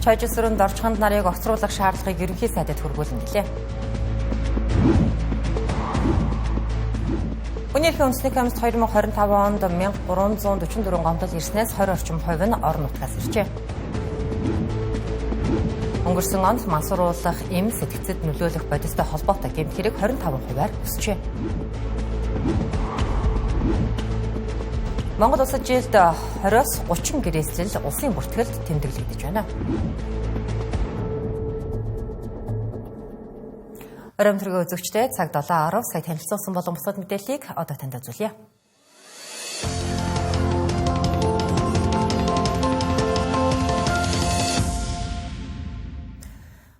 Чойжсрын дорчхонд нарыг огцруулах шаардлагыг ерөнхий сайдад хүргүүлнэ гэлээ. Өнөөдрийн үндэсний комист 2025 онд 1344 гомдол ирснээс 20 орчим хувь нь орон нутгаас иржээ. Өнгөрсөн онд мансууруулах, эм сэтгцэд нөлөөлөх бодистой холбоотой гэмт хэрэг 25%-аар өсчээ. Монгол улсад жилд 20-30 гэрээслэл улсын бүртгэлд тэмдэглэгдэж байна. Оройн төргийн үзэгчдээ цаг 7:10 сая танилцуулсан болон бусад мэдээллийг одоо танд үзүүлье.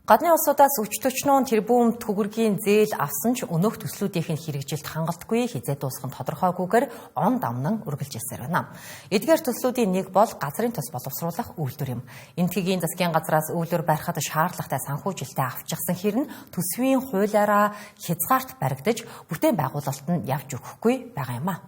Гадны улсуудаас өч төчнөөн тэрбум төгрөгийн зээл авсан ч өнөөх төслүүдийн хэрэгжилт хангалтгүй хязээ дуусах нь тодорхойгүйгээр он давнан үргэлжилсээр байна. Эдгээр төслүүдийн нэг бол газрын тос боловсруулах үйлдвэр юм. Энэтхэгийн засгийн газраас үйлдвэр барихад шаардлагатай санхүүжилтээ авчихсан хэрн төсвийн хуулиараа хязгаарт баригдаж бүтээн байгуулалт нь явж өгөхгүй байгаа юм а.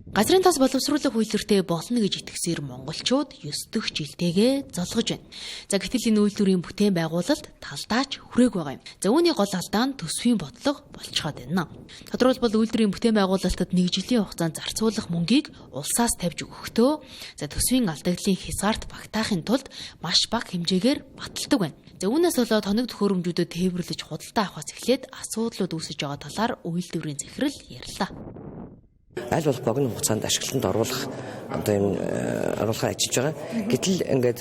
Газрын тос боловсруулах үйлдвэртэй болно гэж итгэсээр монголчууд 9 дэх жилтэйгээ золгож байна. За гэтэл энэ үйлдвэрийн бүтээн байгуулалт талдаач хүрээг байгаа юм. За үүний гол алдаа нь төсвийн бодлого болчиход байна. Тодорхойлбол үйлдвэрийн бүтээн байгуулалтад 1 жилийн хугацаанд зарцуулах мөнгийг улсаас тавьж өгөхдөө за төсвийн алдагдлын хязгаарт багтаахын тулд маш бага хэмжээгээр баталдаг байна. За үүнээс болоод хоног төхөөрөмжүүдэд тээвэрлэж худалдаа авахаас эхлээд асуудлууд үүсэж байгаа талаар үйлдвэрийн захирал ярьлаа. Аль болох богино хугацаанд ашиглалтанд оруулах одоо юм оруулахаар ажиллаж байгаа. Гэтэл ингээд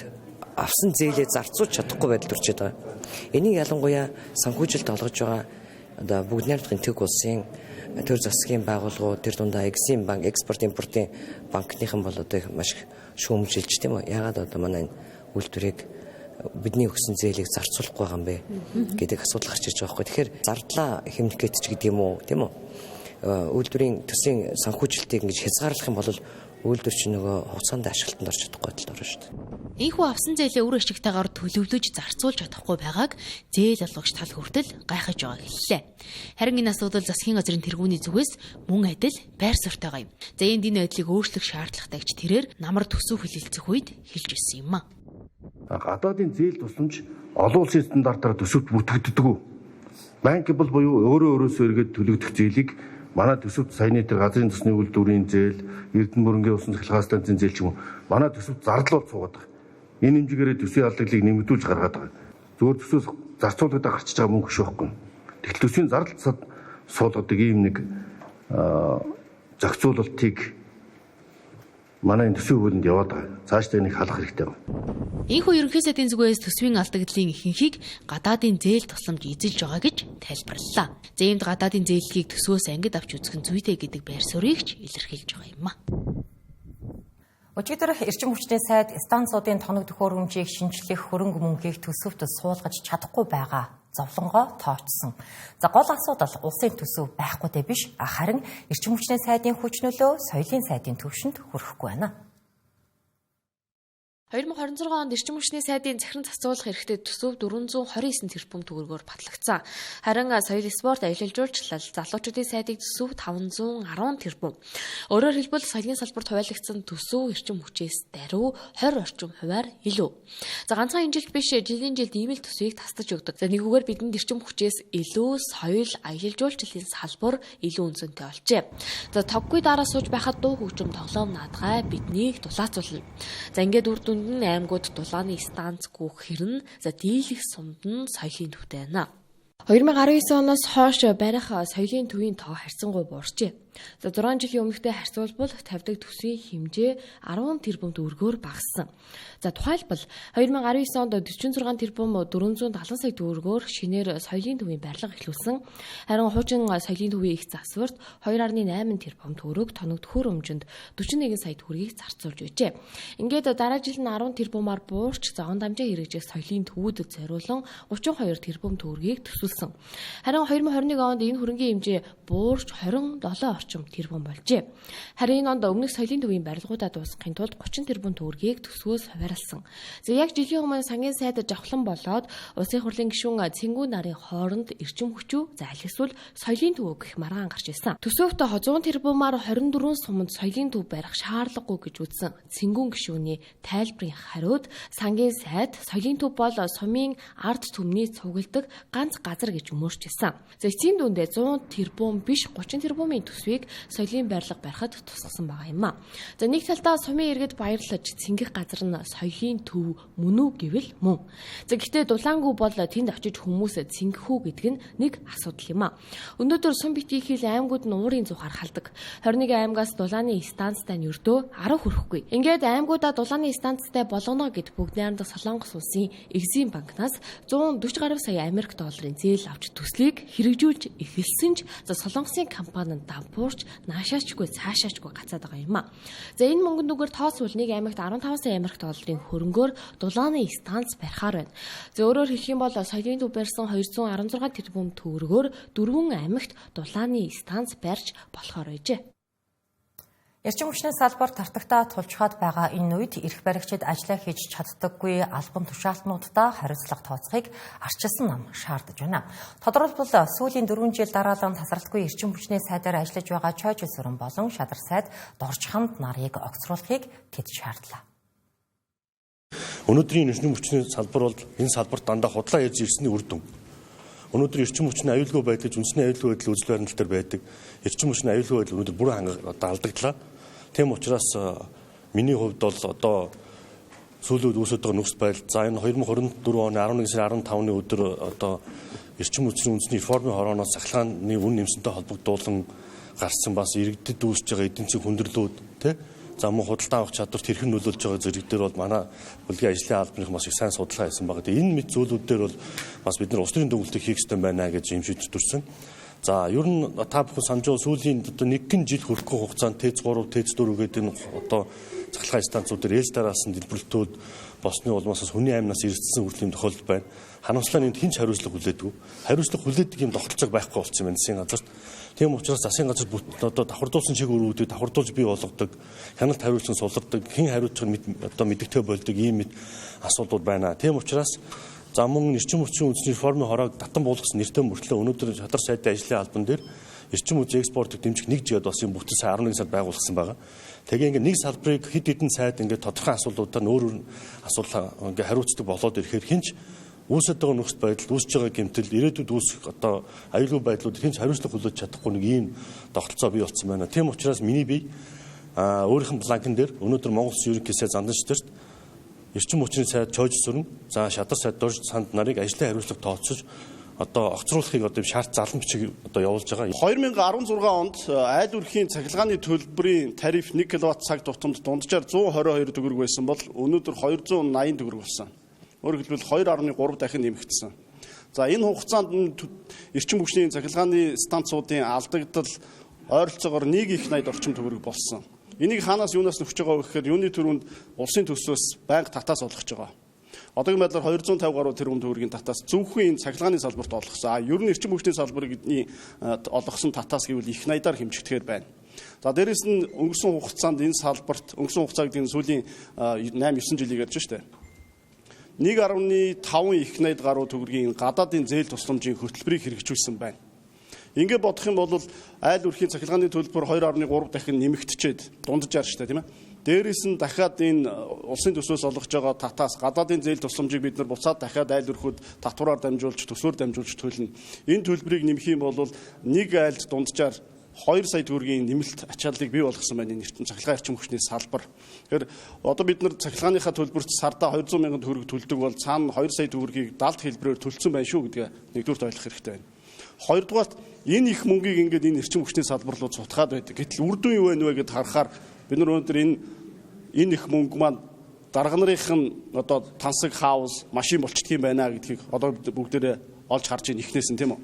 авсан зээлээ зарцуулж чадахгүй байдал төрчээд байгаа. Энийг ялангуяа санхүүжилт олгож байгаа одоо бүгд найрамдахын төг улсын төр засгийн байгууллагууд тэр дундаа Эксим банк, экспорт импортын банкныхан бол одоо их маш шүүмжилж тийм үү. Ягаад одоо манай энэ үйлдвэрийг бидний өгсөн зээлийг зарцуулахгүй байгаа юм бэ гэдэг асуудал гарч ирж байгаа байхгүй. Тэгэхээр зардлаа хэмнэх гэж гэдэг юм уу тийм үү? Үйлдвэрийн төсвийн санхүүжилтийг ингэж хязгаарлах юм бол үйлдвэр чинь нөгөө хугацаанд ашиглалтанд орж чадахгүй байдалд орно шүү дээ. Энэхүү авсан зээлээ үр ашигтайгаар төлөвлөж зарцуулж чадахгүй байгааг зээл олгогч тал хүртэл гайхаж байгаа гэлээ. Харин энэ асуудал засгийн газрын тэргүүний зүгээс мөн адил байр суурьтайгаа юм. За энд энэ байдлыг өөрчлөх шаардлагатай гэж тэрээр намар төсөв хэлэлцэх үед хэлж ирсэн юм а. Гадаадын зээл тусламж олон улсын стандартаар төсөвт бүртгэгддэг. Банк бол буюу өөрөөсөө эргээд төлөгдөх зээлийг манай төсөвт саяны тэр газрын тосны үйлдвэрийн зээл, Эрдэнэ мөрөнгийн усан цахилгаан станцын зээл ч юм уу манай төсөвт зардал бол суугаад байгаа. Энэ хэмжээгээр төсвийн алдагдлыг нэмэгдүүлж гаргаад байгаа. Зөвхөн төсвөөс зарцуулагдаад гарчиж байгаа мөнгө биш байхгүй. Тэгтэл төсвийн зардал суулгадаг ийм нэг зохицуулалтыг манай энэ төсвийн хуулинд яваад байгаа. Цаашдаа энийг халах хэрэгтэй байна. Энэхүү ерөнхий сайдын зүгээс төсвийн алдагдлын ихэнхийг гадаадын зээл тусламж эзэлж байгаа гэж тайлбарлалаа. За иймд гадаадын зээллийг төсвөөс ангид авч үзэх нь зүйтэй гэдэг байр суурийг ч илэрхийлж байгаа юм а. Өчигдөр эрчим хүчний сайд станцуудын тоног төхөөрөмжийг шинжлэх хөрөнгө мөнгийг төсөвт суулгаж чадахгүй байгаа зовлонгоо тоочсон. За гол асуудал улсын төсөв байхгүйтэй биш, харин эрчим хүчний сайдын хүч нөлөө соёлын сайдын төвшөнд хүрэхгүй байна. 2026 онд эрчим хүчний сайдын захиран зацуулах эрхтэй төсөв 429 тэрбум төгрөгөөр батлагдсан. Харин соёл спорт аялал жуулчлал залуучуудын сайдын төсөв 510 тэрбум. Өөрөөр хэлбэл соёлын салбарт хуваалцсан төсөв эрчим хүчээс даруй 20 орчим хувиар илүү. За ганцхан энэ жилд биш, жилийн жилд ийм л төсвийг тасдаж өгдөг. За нэгүгээр бидэнд эрчим хүчээс илүү соёл аялал жуулчлалын салбар илүү үнцэнтэй болжээ. За тоггүй дараа сууж байхад дуу хөгжим тоглоом наадгай биднийг дулаацуулна. За ингээд үр дүнд аймагуд дулааны станц гүөх хэрн за дийлэх сумд нь соёлын төвтэй байна. 2019 оноос хойш барих соёлын төвийн тоо харьцангуй буурчээ. За 6 жилийн өмнөхтэй харьцуулбал тавьдаг төсвийн хэмжээ 10 тэрбум төгрөгөөр багассан. За тухайлбал 2019 онд 46 тэрбум 470 сая төгрөгөөр шинээр соёлын төвийн барилга эхлүүлсэн. Харин хуучин соёлын төвийн их засварт 2.8 тэрбум төгрөг тоног төхөөрөмжөнд 41 сая төгрөгийг зарцуулж байжээ. Ингээд дараа жил нь 10 тэрбумаар буурч зогон дамжаа хэрэгжих соёлын төвүүдэд зориулан 32 тэрбум төгрөгийг төсвөлсөн. Харин 2021 онд энэ хөрөнгийн хэмжээ буурч 27 орчим тэрбум болжээ. Харин энэ онд өмнөх соёлын төвийн барилгуудаа дуусгахын тулд 30 тэрбум төгрөгийг төсвөөс хуваарлсан. Яг жилийн өмнө сангийн сайд жавхлан болоод улсын хурлын гишүүн Цэнгүү нарын хооронд эрчим хүчүү аль эсвэл соёлын төв гэх маргаан гарч ирсэн. Төсөвт 100 тэрбумаар 24 суманд соёлын төв барих шаардлагагүй гэж үзсэн Цэнгүүн гишүүний тайлбарын хариуд сангийн сайд соёлын төв бол сумын ард түмний цугладаг ганц газар гэж өмөрчилсөн. Эцсийн дүндээ 100 тэрбум биш 30 тэрбумын төсвийг соёлын барилга барихад тусгасан байгаа юм а. Нэг талдаа сумын иргэд баярлаж цэнгэх газар нь соёлын төв мөн үү гэвэл мөн. Гэхдээ дулаангүй бол тэнд очиж хүмүүс цэнгэх үү гэдэг нь нэг асуудал юм а. Өнөөдөр сум битгий хил аймагуд нь уурын зүхаар халдаг. 21 аймагаас дулааны станцтай нь өрдөө 10 хүрэхгүй. Ингээд аймагуудаа дулааны станцтай болгоно гэд бүгд найрамдах Солонгос улсын Exim банкнаас 140 гаруй сая Америк долларын зээл авч төслийг хэрэгжүүлж эхэлсэн ч Солонгосын компани нь дампуурч наашаачгүй цаашаачгүй гацаад байгаа юм а. Энэ мөнгөнд үгээр тоосвол нэг аймагт 15 сая Америк долларын хөрөнгөөр дулааны станц барихаар байна. Өөрөөр хэлэх юм бол соёлын төв барьсан 216 тэрбум төгрөгөөр 4 аймагт дулааны станц барьж болохоор байжээ. Эрчим хүчний салбар тартагтаа тулчхаад байгаа энэ үед эрх баригчид ажиллаа хийж чаддаггүй албан тушаалтнуудаа хариуцлага тооцохыг арчилсан нам шаардаж байна. Тодорхойлбол сүүлийн 4 жил дараалан тасралтгүй эрчим хүчний сайдаар ажиллаж байгаа Чойжил Сүрэн болон Шадар сайд Доржхамд нарыг огцруулахыг тэд шаардлаа. Өнөөдрийн эрчим хүчний салбар бол энэ салбарт дандаа худлаа ярьж ирсний үр дүн. Өнөөдөр эрчим хүчний аюулгүй байдлыг үндэсний аюулгүй байдал үзэл баримтал дээр байдаг. Эрчим хүчний аюулгүй байдал өнөөдөр бүрэн алдаглаа. Тийм учраас миний хувьд бол одоо сүүлүүд үүсэж байгаа нөхцөл байдал за энэ 2024 оны 11 сарын 15-ны өдөр одоо эрчим хүчний үндэсний реформын хорооноос цахилгааны үн нэмсэнтэй холбогдуулан гарсан бас иргэдэд үүсэж байгаа эдийн засгийн хүндрэлүүд тий за мөн худалдаа авах чадварт хэрхэн нөлөөлж байгаа зэрэг дээр бол манай бүлгийн ажлын албаных бас их сайн судалгаа хийсэн байгаа. Энэ мэт зүйлүүд дээр бол бас бид нар улс төрийн төгөлтийг хийх ёстой байна гэж юм шийдэж төрсөн. За ер нь та бүхэн санаж байгаа сүүлийн одоо нэг жил хүрэхгүй хугацаанд ТЭЦ 3, ТЭЦ 4 гэдэг энэ одоо цахилгаан станцуудаар ээлж дараалсан дэлбэрэлтүүд Босны улмаас хүний аймнаас ирсэн хүртэл юм тохиолдол байна. Харамслаа энд хинч хариуцлага хүлээдэг. Хариуцлага хүлээдэг юм тогтолцоог байхгүй болсон юм байна засгийн газарт. Тийм учраас засгийн газар одоо давхардуулсан чиг өрүүдийг давхардуулж бий болгодог, хяналт хариуцсан сулардаг, хэн хариуцах нь одоо мэдэгтэй болдог ийм мэд асуудлууд байна. Тийм учраас за мөн эрчим хүчний үндэсний реформын хороог татан буулгасан нэртэй мөртлөө өнөөдөр Шадар сайдын ажлын албан дээр эрчим хүчний экспортыг дэмжих нэг жигэд бас юм бүтэн сая 11 сард байгуулсан байгаа. Тэгээ ингээд нэг салбарыг хэд хэдэн сайд ингээд тодорхой асуудлуудаар өөр асуудал ингээд хариуцдаг болоод ирэхээр хинч үүсэж байгаа нөхцөл байдал, үүсэж байгаа гэмтэл, ирээдүйд үүсэх одоо аюулгүй байдлууд хинч хариуцлага хүлээж чадахгүй нэг ийм тогтолцоо бий болсон байна. Тийм учраас миний бие өөрийнх нь бланкн дээр өнөөдөр Монгол Улсын ерөнхий сайд Занданчдэрт эрчим хүчний сайд Чойжил Сүрэн, за Шадар сайд Доржхамд нарыг ажлын хариуцлага тооцож одоо огцруулахыг одоо шаард залан бичиг одоо явуулж байгаа. 2016 онд айл өрхийн цахилгааны төлбөрийн тариф 1 кВт цаг тутамд дунджаар 122 төгрөг байсан бол өнөөдөр 280 төгрөг болсон. Өөрөөр хэлбэл 2.3 дахин нэмэгдсэн. За энэ хугацаанд эрчим хүчний цахилгааны станцуудын алдагдал ойролцоогоор 1 их 80 орчим төгрөг болсон. Энийг хаанаас юунаас нөхөж байгаа вэ гэхээр юуны төрөнд улсын төсвөөс байнга татаас олгож байгаа. Одоогийн байдлаар 250 гаруй тэрбум төгрөгийн татаас зөвхөн энэ цахилгааны салбарт олгосон. Ер нь эрчим хүчний салбарыг олгосон татаас гэвэл их 80-аар хэмжигдэхээр байна. За дээрэс нь өнгөрсөн хугацаанд энэ салбарт өнгөрсөн хугацааг энэ сүүлийн 8-9 жилийг ярьж штэ. 1.5 их 80 гаруй төгрөгийн гадаадын зээл тусламжийн хөтөлбөрийг хэрэгжүүлсэн байна. Ингээд бодох юм бол айл өрхийн цахилгааны төлбөр 2.3 дахин нэмэгдчихэд дунджаар штэ тийм ээ. Дээрээс нь дахиад энэ улсын төсвөөс олгож байгаа татаас гадаадын зээл тусламжийг бид нар буцаад дахиад айл өрхөд татвараар дамжуулж төсвөөр дамжуулж төлнө. Энэ төлбөрийг нэмэх юм бол нэг айлд дунджаар 2 сая төгрөгийн нэмэлт ачааллыг бий болгосон байна энэ цахилгаан эрчим хүчний салбар. Тэгэхээр одоо бид нар цахилгааныхаа төлбөрт сардаа 200 мянган төгрөг төлдөг бол цаана 2 сая төгрөгийг 70 хэлбэрээр төлсөн байна шүү гэдгээ нэгдүгürt ойлгох хэрэгтэй байна. Хоёрдугаарт энэ их мөнгийг ингээд энэ эрчим хүчний салбар руу цутгаад байдаг. Гэтэл үр дүн юу вэ гэдээ харахаар бид нар өнөөдөр энэ их мөнгө маань дарга нарын одоо тансаг хаус машин болчихдг юм байна гэдгийг одоо бүгдээрээ олж харж ийн ихнээс нь тийм үү.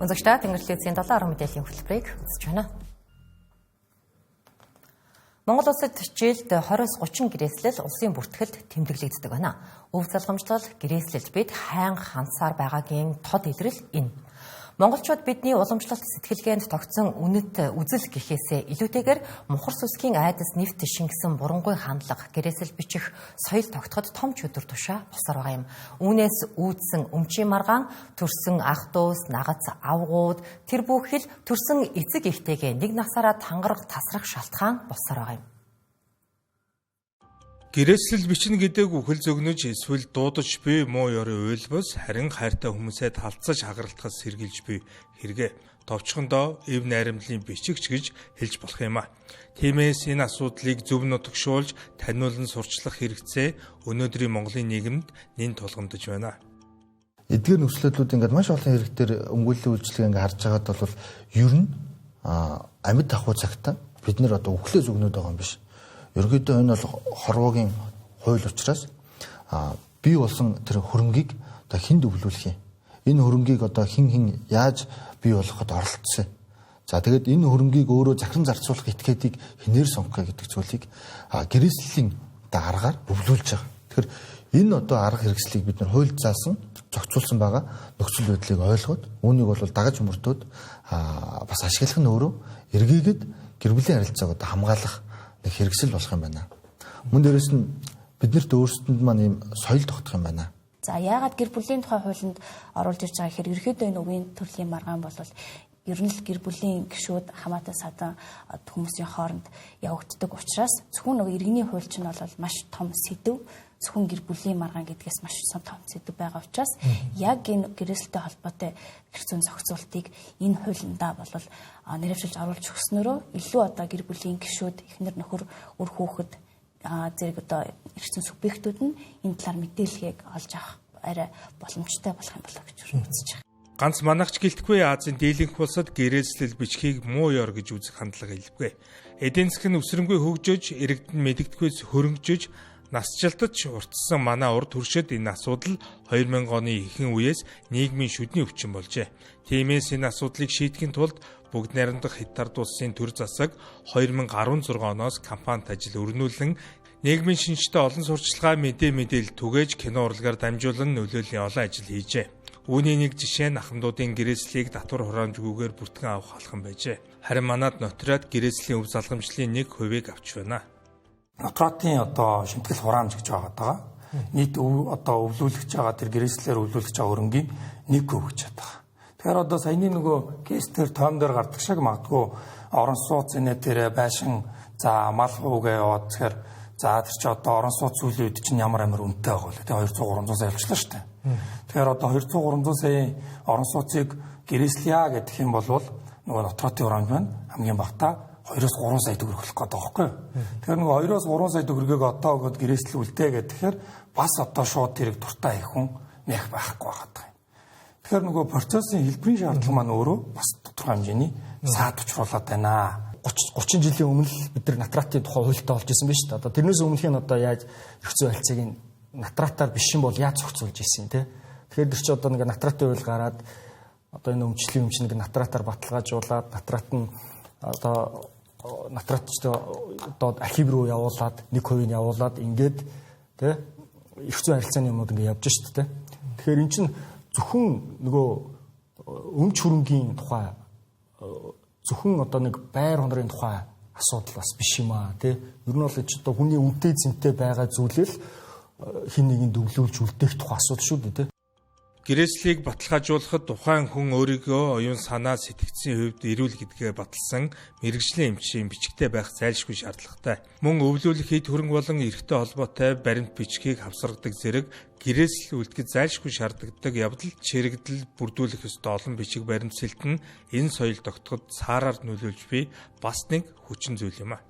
Өнөөдөр Тэнгэрлэгчийн 7 мэдээллийн хөтөлбөрийг үзэж байна. Монгол улсад жилд 20-30 гэрээслэл улсын бүртгэлд тэмдэглэгддэг байна. Өв залгамжлал гэрээслэлд бид хайн хансаар байгаагийн тод илрэл энэ. Монголчууд бидний уламжлалт сэтгэлгээнд тогтсон үнэт үзэл гэхээсээ илүүтэйгээр мухар сүсгийн айдас нэвт шингэсэн бурангүй хандлага гэрээсэл бичих соёл тогтоход том чөдөр тушаа босоор байгаа юм. Үүнээс үүдсэн өмчийн маргаан, төрсөн ах дүүс, нагац авгууд тэр бүхэл төрсөн эцэг ихтэйгээ нэг насаараа тангараг тасрах шалтгаан босоор байгаа юм. Гэрээслэл бичнэ гэдэг үхэл зөгнөж эсвэл дуудаж буй муу ёрын уйлбас харин хайртай хүмүүсээ талцаж хагаралтахаас сэргийлж буй хэрэгэ товчхондоо эв найрамдлын бичигч гэж хэлж болох юм а. Тиймээс энэ асуудлыг зөв нутагшуулж таниулан сурчлах хэрэгцээ өнөөдрийн Монголын нийгэмд нэн тулгамдж байна. Эдгээр нөхцөлөдлүүд ингээд маш олон хэрэгтэр өмгөөллийн үйлчлэг ингээд харж байгаад бол ер нь амьд ахуй цагтаа бид нэр одоо үхлээ зөгнөд байгаа юм биш. Ерөнхийдөө энэ бол хорвоогийн хууль учраас бий болсон тэр хөрөнгийг одоо хэн өвлүүлэх юм. Энэ хөрөнгийг одоо хэн яаж бий болгоход оролцсон. За тэгээд энэ хөрөнгийг өөрөө захиран зарцуулах этикетийг хинээр сонгох гэдэг зүйлийг гэрээслийн аргаар өвлүүлж байгаа. Тэгэхээр энэ одоо арга хэрэгслийг бид нар хуульд заасан, зохицуулсан байгаа нөхцөл байдлыг ойлгоод үүнийг бол дагаж мөрдөөд бас ашиглах нь өөрөө эргээгээд гэр бүлийн харилцааг одоо хамгаалах нэг хэрэгсэл болох юм байна. Мөн дээрээс нь биднэрт өөрсдөнд маань ийм соёл тогтох юм байна. За яагаад гэр бүлийн тухай хуулинд оруулж ирж байгаа гэхээр ерөөдөө энэ үеийн төрлийн маргаан бол ер нь л гэр бүлийн гишүүд хамаатай садан хүмүүсийн хооронд явагддаг учраас зөвхөн нөгөө иргэний хууль чинь бол маш том сэдв. Зөвхөн гэр бүлийн маргаан гэдгээс маш том сэдв байгаа учраас яг энэ гэрээслэлтэй холбоотой хэрэгцээ зохицуултыг энэ хуулиндаа бол нэрвчилж оруулж өгснөөрөө илүү одоо гэр бүлийн гишүүд эхнэр нөхөр үр хүүхэд зэрэг одоо хэрэгцээ субъектүүд нь энэ талаар мэдээллийг олж авах арай боломжтой болох юм болоо гэж үзэж байна. Ганц манайч гэлтгүй Азийн дийлэнх улсад гэрээслэл бичгийг муу ёр гэж үзэх хандлага илбгэ. Эдийн засаг нь өсрөнгүй хөгжиж, иргэдэд мэдэгдэхүйс хөрөнгөж насжилтж уртсан манай урд туршид энэ асуудал 2000 оны ихэнх үеэс нийгмийн шүдний өвчин болжээ. Тиймээс энэ асуудлыг шийдэхин тулд бүгд найрамдах Хятад улсын төр засаг 2016 оноос кампанит ажил өрнүүлэн нийгмийн шинжтэй олон сурчлагаа мэдээлэл түгээж кино урлагаар дамжуулан нөлөөллийн олон ажил хийжээ. Үүний нэг жишээ нь ахмадуудын гэрээслийг татвар хураамжгүйгээр бүртгэн авах алхам байжээ. Харин манад нотрат гэрээслийн өв залгамжлалын 1% авч байна. Нотратын одоо шимтгэл хураамж гэж байгаа. Нийт одоо өвлүүлж байгаа тэр гэрээслэлээр өвлүүлж байгаа хөрөнгийн 1% гэж байгаа. Тэгэхээр одоо саяны нөгөө кейстер тоом дээр гардаг шиг магадгүй орон сууц зэнэ тэр байшин за мал хуугээ яваад тэгэхээр за тэр чи одоо орон сууц үеийн үед чинь ямар амар үнэтэй байгаа вэ? Тэгээ 200-300 сая явуулчихлаа шүү дээ. Тэгэхээр одоо 200-300 сая орон сууцыг гэрээслэе гэдэг юм бол нөгөө нотратын хураамж маань хамгийн багтаа 2-3 сая төгрөг болох гэдэг байгаа байхгүй. Тэгэхээр нөгөө 2-3 сая төгрөгийг одоо өгөөд гэрээслэл үлдээ гэхээр бас одоо шууд тэрийг дуртай хийх хүн нэх байхгүй байгаа. Тэгэхээр нөгөө процессын хэлбэрийн шаардлага маань өөрөө бас тодорхой хэмжээний саад учруулад байна. 30 жилийн өмнө бид нар натратын тухай хуультай болж исэн биз дээ. Одоо тэрнээс өмнөх нь одоо яаж хэрэгцээ байлцыг натратаар биш юм бол яаж зохицуулж исэн те. Тэгэхээр тэр чи одоо нэг натратын хууль гараад одоо энэ өмчлөлийн өмч нэг натратаар баталгаажуулаад натрат нь одоо натратчтай одоо архив руу явуулаад 1% нь явуулаад ингээд те хэрэгцээ харилцааны юмуд ингээд явж шít те. Тэгэхээр эн чинь зөвхөн нөгөө өмч хөрөнгийн тухай зөвхөн одоо нэг байр хонорын тухай асуудал бас биш юм аа тий. Ер нь бол ч одоо хүний үнэтэй зэнтэй байгаа зүйлэл хин нэгэнд өвлүүлж үлдээх тухай асуудал шүү дээ тий. Гэрээслийг баталгаажуулахад тухайн хүн өөрийгөө оюун санаа сэтгцийн хувьд эрүүл гэдгээ баталсан мэрэгжлийн эмчийн бичгтэй байх зайлшгүй шаардлагатай. Мөн өвлүүлэх хэд хөрөнгө болон эрхтэй холбоотой баримт бичгийг хавсаргадаг зэрэг гэрээсэл үлдэхэд зайлшгүй шаардлагатай явдал чирэгдэл бүрдүүлэх ёстой олон бичиг баримтсэлт нь энэ соёл тогтоход цаараар нөлөөлж буй бас нэг хүчин зүйл юм а.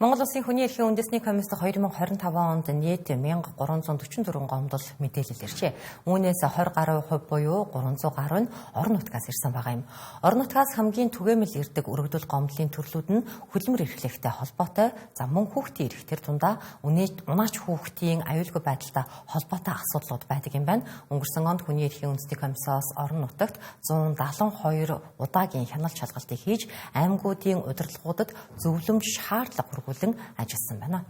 Монгол Улсын хүний эрхийн үндэсний комисс 2025 онд нийт 1344 гомдол мэдээлэл иржээ. Үүнээс 20 гаруй хувь буюу 300 гаруй нь орон нутгаас ирсэн байгаа юм. Орон нутгаас хамгийн түгээмэл ирдэг өргөдөл гомдлын төрлүүд нь хөдөлмөр эрхлэлтэй холбоотой, за мөн хүүхдийн эрх төр тундаа унаач хүүхдийн аюулгүй байдалтай холбоотой асуудлууд байдаг юм байна. Өнгөрсөн онд хүний эрхийн үндэсний комиссоос орон нутагт 172 удаагийн хяналт шалгалтыг хийж аймагуудын удирдлагуудад зөвлөмж шаардлага ажилласан байна.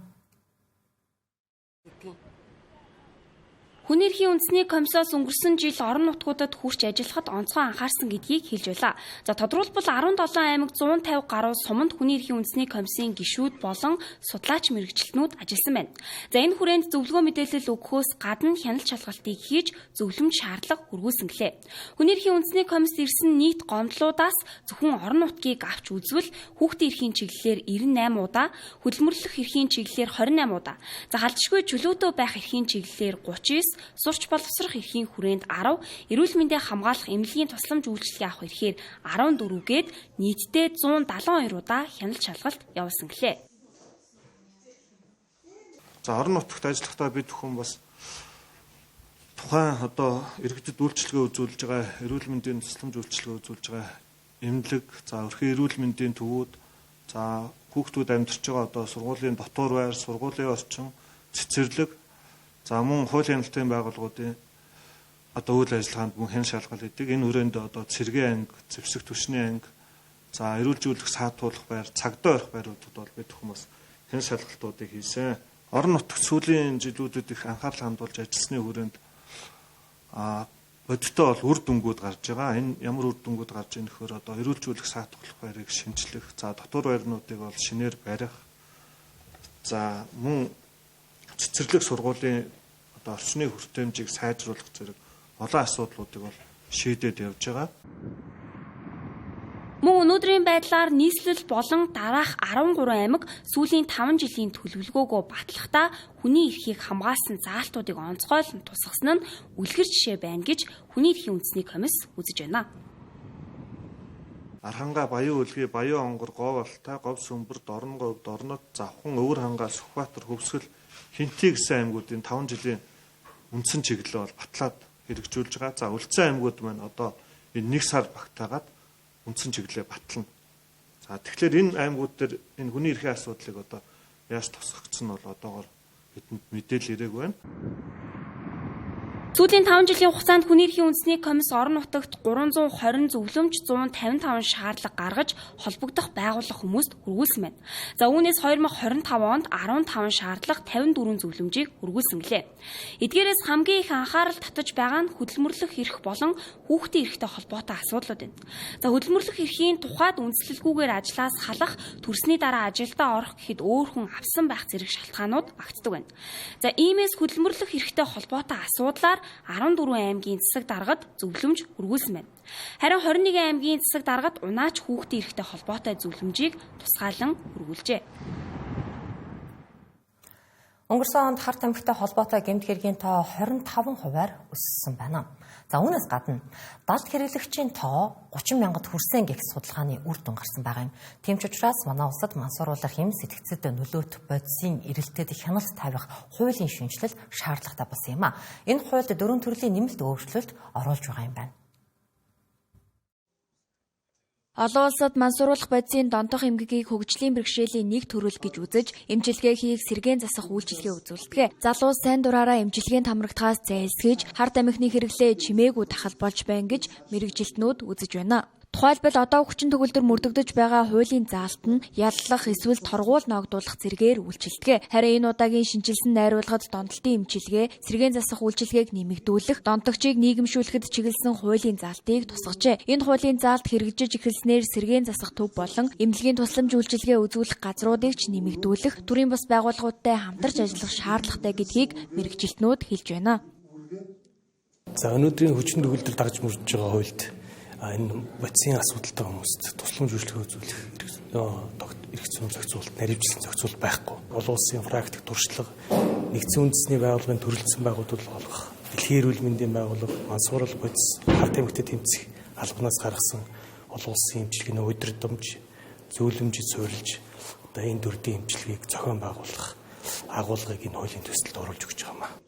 Хүний эрхийн үндэсний комиссоос өнгөрсөн жил орон нутгуудад хүрч ажиллахад онцгой анхаарсан гэдгийг хэлж байлаа. За тодорхойлбол 17 аймаг 150 гаруй суманд хүний эрхийн үндэсний комиссийн гишүүд болон судлаач мэргэжилтнүүд ажилласан байна. За энэ хүрээнд зөвлөгөө мэдээлэл өгөхөөс гадна хяналт шалгалтыг хийж зөвлөмж шаардлага хүргүүлсэн гэлээ. Хүний эрхийн үндэсний комисс ирсэн нийт гомдлуудаас зөвхөн орон нутгийг авч үзвэл хүүхдийн эрхийн чиглэлээр 98 удаа, хөдөлмөрлөх эрхийн чиглэлээр 28 удаа, за халдшгүй чөлөөтэй байх эрхийн чиглэлээр 39, сурч боловсрох эрхийн хүрээнд 10, эрүүл мэндийг хамгаалах эмнэлгийн тусламж үйлчилгээ авах эрхээр 14 гээд нийтдээ 172 удаа хяналт шалгалт явуулсан гэлээ. За орон нутагт ажиллахдаа бид бүхэн бас тухайн иргэдэд үйлчилгээ үзүүлж байгаа, эрүүл мэндийн тусламж үйлчилгээ үзүүлж байгаа эмнэлэг, за өрхийн эрүүл мэндийн төвүүд, за хүүхдүүд амьдарч байгаа сургуулийн дотор байр, сургуулийн орчин, цэцэрлэг, за мөн хууль хяналтын байгууллагуудын үйл ажиллагаанд мөн хэн шалгал идэг. Энэ хүрээнд цэргийн анги, зэвсэг түвшний анги, за эрүүлжүүлэх саатуулах байр, цагдаа орох байруудад бол бид бүхэн бас хэн шалгалтуудыг хийсэн. Орон нутагт сүүлийн жилүүдэд их анхаарал хандуулж ажилласны хүрээнд бодиттой бол үр дүнгууд гарч байгаа. Энэ ямар үр дүнгууд гарч байгаа нөхөр эрүүлжүүлэх саатуулах байрыг шинжлэх, за дотор байрнуудыг бол шинээр барих, за мөн цэцэрлэг сургуулийн орчны хүртээмжийг сайжруулах зэрэг олон асуудлуудыг бол шийдээд явж байгаа. Мөн өнөөдрийн байдлаар нийслэл болон дараах 13 аймаг сүүлийн 5 жилийн төлөвлөгөөгөө батлахдаа хүний эрхийг хамгаалсан заалтуудыг онцгойлон тусгасан нь үлгэр жишээ байна гэж хүний эрхийн үндэсний комисс үзэж байна. Арханга, Баян Үлгий, Баян Онгор, Говь Алтай, Говь Сүмбэр, Дорн Говь, Дорнод, Завхан, Өвөр Хангаа, Сүхбаатар, Хөвсгөл, Хинтээ гэсэн аймагуудын 5 жилийн үндсэн чиглэлээ бол батлаад хэрэгжүүлж байгаа. За үлдсэн аймагуд маань энэ 1 сар багтаагаад үндсэн чиглэлээ батлана. За тэгэхээр энэ аймагуд дээр энэ хүний эрхийн асуудлыг яаж тусгагдсан нь бол одоогоор бидэнд мэдээлэл ирээг байна. Сүүлийн 5 жилийн хугацаанд хүний эрхийн үндэсний комисс орон нутагт 320 зөвлөмж, 155 шаардлага гаргаж холбогдох байгууллага хүмүүст хүргүүлсэн байна. За үүнээс 2025 онд 15 шаардлага, 54 зөвлөмжийг хүргүүлсэн гэлээ. Эдгээрээс хамгийн их анхаарал татаж байгаа нь хөдөлмөрлөх эрх болон хүүхдийн эрхтэй холбоотой асуудлууд байна. За хөдөлмөрлөх эрхийн тухайд үндэслэлгүйгээр ажлаас халах, төрсний дараа ажилдаа орох гэхэд өөр хүн авсан байх зэрэг шалтгаанууд багтдаг байна. За иймээс хөдөлмөрлөх эрхтэй холбоотой асуудлаар 14 аймгийн засаг даргад зөвлөмж хүргүүлсэн байна. Харин 21 аймгийн засаг даргад унаач хүүхдийн эрхтэй холбоотой зөвлөмжийг тусгаалan хүргүүлжээ. Өнгөрсөн онд хар тамхитай холбоотой гэмт хэргийн тоо 25%-аар өссөн байна. За үүнээс гадна далд хэрэглэгчийн тоо 30 мянгад хүрсэн гэх судалгааны үр дүн гарсан байгаа юм. Тийм ч учраас манай улсад мансууруулах хэм сэтгцэд нөлөөт бодисын эрэлтэд хяналт тавих хуулийн шинжилэл шаардлагатай болсон юм а. Энэ хуульд 4 төрлийн нэмэлт өөрчлөлт оруулж байгаа юм байна. Олон улсад мансууруулах бодисын донтох эмгэгийг хөгжлийн бэрхшээлийн нэг төрөл гэж үзэж, эмчилгээ хийх сэргээн засах үйлчилгээ үзүүлдэг. Залуус сайн дураараа эмчилгээнд хамрагдахаас зайлсхийж, хар тамхины хэрэглээ чимээгүй тахал болж байна гэж мэргэжилтнүүд үзэж байна. Тухайлбал одоо хүчин төгөлдөр мөрдөгдөж байгаа хуулийн заалт нь яллах эсвэл торгуул ногдуулах зэргээр үйлчилдэг. Харин энэ удаагийн шинжилсэн найруулгад донтолтын эмчилгээ, сэргээн засах үйлчилгээг нэмэгдүүлэх, донтогчийг нийгэмшүүлэхэд чиглэсэн хуулийн заалтыг тусгажээ. Энэ хуулийн заалт хэрэгжиж эхэлснээр сэргээн засах төв болон эмнэлгийн тусламж үйлчилгээ үзүүлэх газруудыг ч нэмэгдүүлэх, төрийн бас байгууллагуудтай хамтарч ажиллах шаардлагатай гэдгийг мэргэжилтнүүд хэлж байна. За өнөөдрийн хүчин төгөлдөр дагж мөрдөж байгаа хуульд энэ бодисын асуудалтай хүмүүст тусламж үйлчилгээ үзүүлэх эрх зүйн зохицуулалт, наривчлан зохицуулалт байхгүй. Олон улсын практик туршлага, нэгдсэн үндэсний байгууллагын төрөлцсөн байгууллагууд болох дэлхийн эрүүл мэндийн байгууллага, мансуурал бодис, хар тамхитай тэмцэх албанаас гаргасан олон улсын эмчилгээний удирдамж, зөвлөмжөд суурилж одоо энэ дөрвийн эмчилгээг зохион байгуулах агуулгыг энэ хуулийн төсөлд оруулж өгч байгаа юм.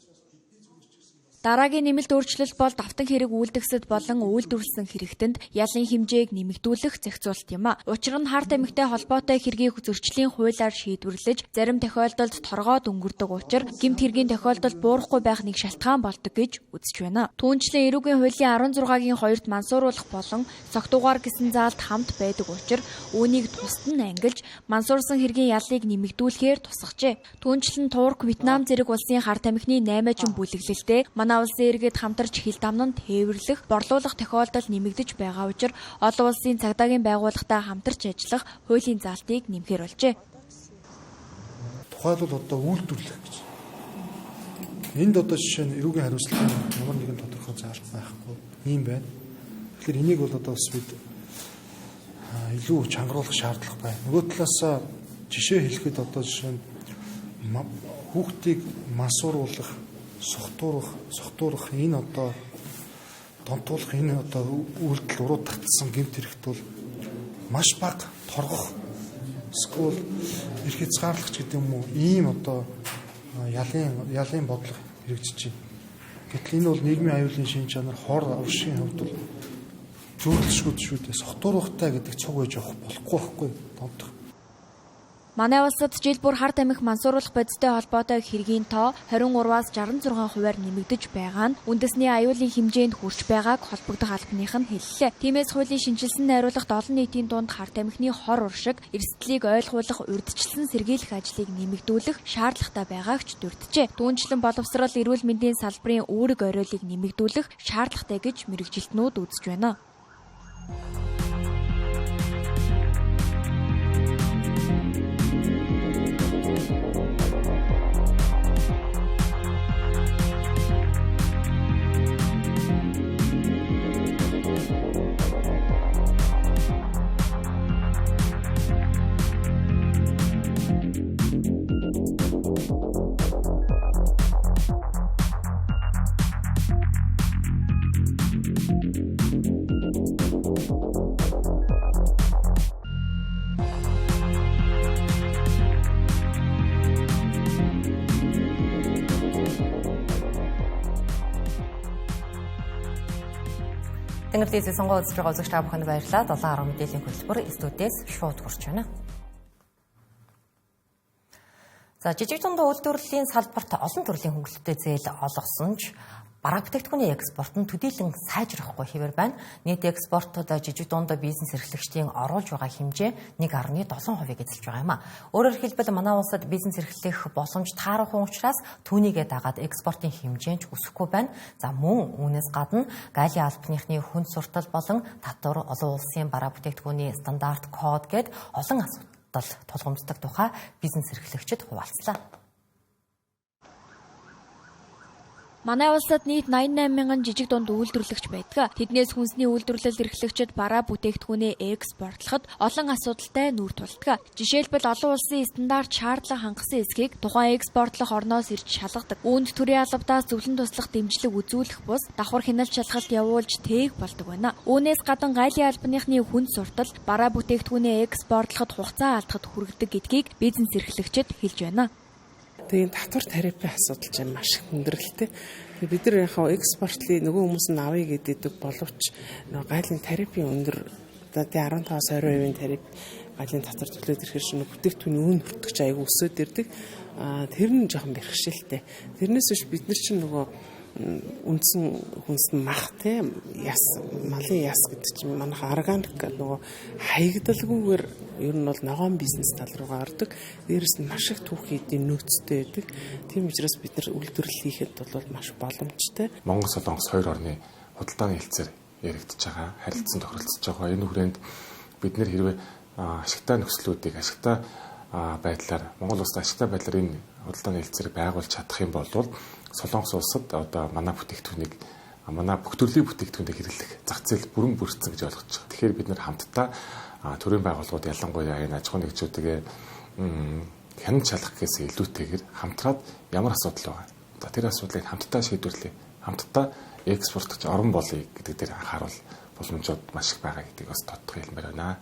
Дараагийн нэмэлт өөрчлөлт бол давтан хэрэг үйлдэгсэд болон үйлдвэрлэсэн хэрэгтэнд ялын хэмжээг нэмэгдүүлэх зохицуулт юм а. Учир нь харт эмэгтэй холбоотой хэргийг зөрчлийн хуулиар шийдвэрлэж, зарим тохиолдолд торгоод өнгөрдөг учраас гэмт хэргийн тохиолдолд буурахгүй байх нэг шалтгаан болдог гэж үзэж байна. Түүнчлэн эрүүгийн хуулийн 16-гийн 2-т мансууруулах болон цогтугаар гэсэн заалт хамт байдаг учраас үүнийг тусад нь ангилж, мансуурсан хэргийн ялыг нэмэгдүүлэхээр тусгажээ. Түүнчлэн Турк, Вьетнам зэрэг улсын харт амхны 8 бүлэглэлтэй улсын иргэд хамтарч хил дамнан тээвэрлэх, борлуулах тохиолдол нэмэгдэж байгаа учраас олон улсын цагдаагийн байгууллагатай хамтарч ажиллах хуулийн заалтыг нэмэхээр болжээ. Тухайлбал одоо үйлдвэрлэх гэж. Энд одоо жишээ нь эрүүгийн хариуцлагын ямар нэгэн тодорхой заалт байхгүй юм байна. Тэгэхээр энийг бол одоо бас бид илүү чангаруулах шаардлага байна. Нөгөө талаас жишээ хэлэхэд одоо жишээ нь хүүхдийг мансууруулах, сухтуурах энэ одоо донтуулах энэ одоо үйлдэл уруу татсан гэмт хэрэгт бол маш бага торгох эсвэл эрх хязгаарлагч гэдэг юм уу ийм одоо ялын бодлого хэрэгжиж байна. Гэтэл энэ бол нийгмийн аюулын шин чанар хор уршийн хувьд бол зөвлөшгүй шүү дээ. Сухтуурахтай гэдэг цуг байж авах болохгүй байхгүй донтох. Манай улсад жил бүр харт амхи мансууруулах бодистой холбоотой хэргийн тоо 23-аас 66%-аар нэмэгдэж байгаа нь үндэсний аюулын хэмжээнд хүрч байгааг холбогдох албаных нь хэллээ. Тиймээс хуулийн шинжилсэн найруулгад олон нийтийн дунд харт амхины хор уршиг, эрсдлийг ойлгуулах, урьдчилсан сэргийлэх ажлыг нэмэгдүүлэх шаардлагатай байгааг ч дүрдэжээ. Түүнчлэн боловсрол эрүүл мэндийн салбарын үүрэг оройлыг нэмэгдүүлэх шаардлагатай гэж мэргэжилтнүүд үзэж байна. Тэнгэрдээс сонгоо үзэж байгаа үзэгч та бүхэнд баярлалаа. 7:10 мэдээллийн хөтөлбөр студиэс шууд хүрч байна. За жижиг дундаа үйлдвэрлэлийн салбарт олон төрлийн хөнгөлөлттэй зээл олгосон ч бараа бүтээгдэхүүний экспорт нь төдийлөн сайжрахгүй хэвээр байна. Нийт экспортод жижиг дундаа бизнес эрхлэгчдийн оруулж байгаа хэмжээ 1.7% эзэлж байгаа юм а. Өөрөөр хэлбэл манай улсад бизнес эрхлэх боломж таарахгүй учраас түүнийгээ дагаад экспортын хэмжээ ч өсөхгүй байна. За мөн үүнээс гадна галийн албаныхны хүнд суртал болон татвар, олон улсын бараа бүтээгдэхүүний стандарт код гээд олон асуудал тулгамддаг тухай бизнес эрхлэгчид хуваалцлаа. Манай улсад нийт 88 мянган жижиг дунд үйлдвэрлэгч байдаг. Тэднээс хүнсний үйлдвэрлэл эрхлэгчид бараа бүтээгдэхүүнээ экспортлоход олон асуудалтай нүүр тулдаг. Жишээлбэл олон улсын стандарт шаардлага хангасан эсхийг тухайн экспортлох орноос ирж шалгадаг. Үүнд төрийн албадаас зөвлөн туслах дэмжлэг үзүүлэх бус давхар хяналт шалгалт явуулж тээг болдог байна. Үүнээс гадна галийн албаныхны хүнд суртал бараа бүтээгдэхүүнээ экспортлоход хугацаа алдахад хүргэдэг гэдгийг бизнес эрхлэгчид хэлж байна. Тэгээд татвар тарифын асуудал чинь маш их хүндрэлтэй. Тэгээд бид нар яхаа экспортлыг нөгөө хүмүүс нь авъя гэдэг боловч нөгөө гайлын тарифын өндөр одоо 15-20% тариф гайлын татвар төлөөд ирэхээр шинэ бүтээгдэхүүний үн хүртэгч аягүй өсөд ирдэг. Тэр нь жоохон бэрхшээлтэй. Тэрнээс биш бид нар чинь нөгөө үндсэн хүнс нь мах тийм яс малын яс гэдэг чинь манайх органик нөгөө хаягдалгүйгээр ер нь бол ногоон бизнес тал руугаа ордог. Дээрээс нь маш их түүхий эдийн нөөцтэй байдаг. Тийм учраас бид нар үйлдвэрлэл хийхэд бол маш боломжтой. Монгол Солонгос хоёр орны худалдааны хэлцээр яригдж байгаа, харилцан тохиролцож байгаа. Энэ хүрээнд бид нэр хэрвээ ашигтай нөхцлүүдийг ашигтай байдлаар Монгол улсад ашигтай байдлаар энэ худалдааны хэлцээрийг байгуулж чадах юм бол Солонгос улсад одоо манай бүтээгдэхүүнийг манай бүх төрлийн бүтээгдэхүүнийг хэрэглэх зах зээл бүрэн бүрдсэн гэж ойлгож байгаа. Тэгэхээр бид нэр хамтдаа төрийн байгууллагууд ялангуяа энэ аж ахуй нэгжүүдээ хянаж шалгах гэхээс илүүтэйгээр хамтраад ямар асуудал байгаа. Одоо тэр асуудлыг хамтдаа шийдвэрлэе. Хамтдаа экспортч орон болъё гэдэг дээр анхаарал боломжууд маш их байгаа гэдгийг бас тодтох хэлмээр байна.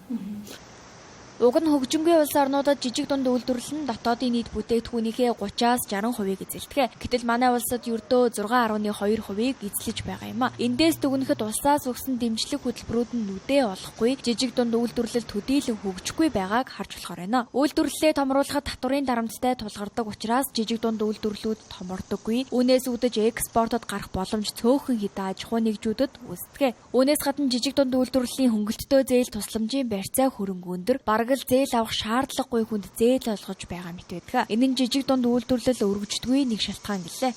Уг нь хөгжингүй улс орнуудад жижиг дунд үйлдвэрлэл нь дотоодын нийт бүтээгдэхүүнийхээ 30-аас 60% эзэлдэг. Гэтэл манай улсад ердөө 6.2% эзлэж байгаа юм а. Эндээс дүгнэхэд улсаас өгсөн дэмжлэг хөтөлбөрүүд нь нүдээ олохгүй, жижиг дунд үйлдвэрлэл төдийлөн хөгжихгүй байгааг харж болохоор байна. Үйлдвэрлэлээ томруулахад татварын дарамттай тулгардаг учраас жижиг дунд үйлдвэрлэлүүд томордоггүй. Үүнээс үүдэж экспортод гарах боломж цөөхөн хідэ аж ахуй нэгжүүдэд үүсдэг. Үүнээс гадна жижиг дунд үйлдвэрлэлийн хөнгөлөлтөө зээл тусламжийн барьцаа хөрөнгө өндөр, бараг л зээл авах шаардлагагүй хүнд зээл олгож байгаа мэт байдаг. Энэ нь жижиг дунд үйлдвэрлэл өргөждөггүй нэг шалтгаан гэлээ.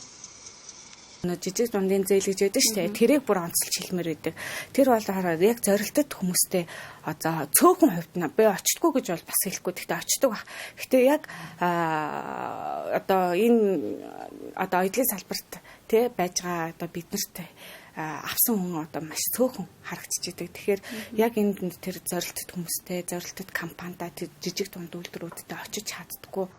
Жижиг дундын зээл гэж байдаг шүү дээ. Тэрийг бүр онцолж хэлмээр байдаг. Тэр бол яг зорилттой хүмүүстэй одоо цөөхөн хувьд нь би очтгүй гэж бол бас хэлэхгүй. Гэхдээ очдог баг. Гэхдээ яг одоо энэ одоо эдлийн салбарт тий байж байгаа одоо биднэрт авсан хүн одоо маш цөөхөн харагдчихэдэг. Тэгэхээр яг энэ тэр зорилттой хүмүүстэй, зорилттой компанитай тэр жижиг дунд үйлдвэрүүдтэй очиж чаддаггүй.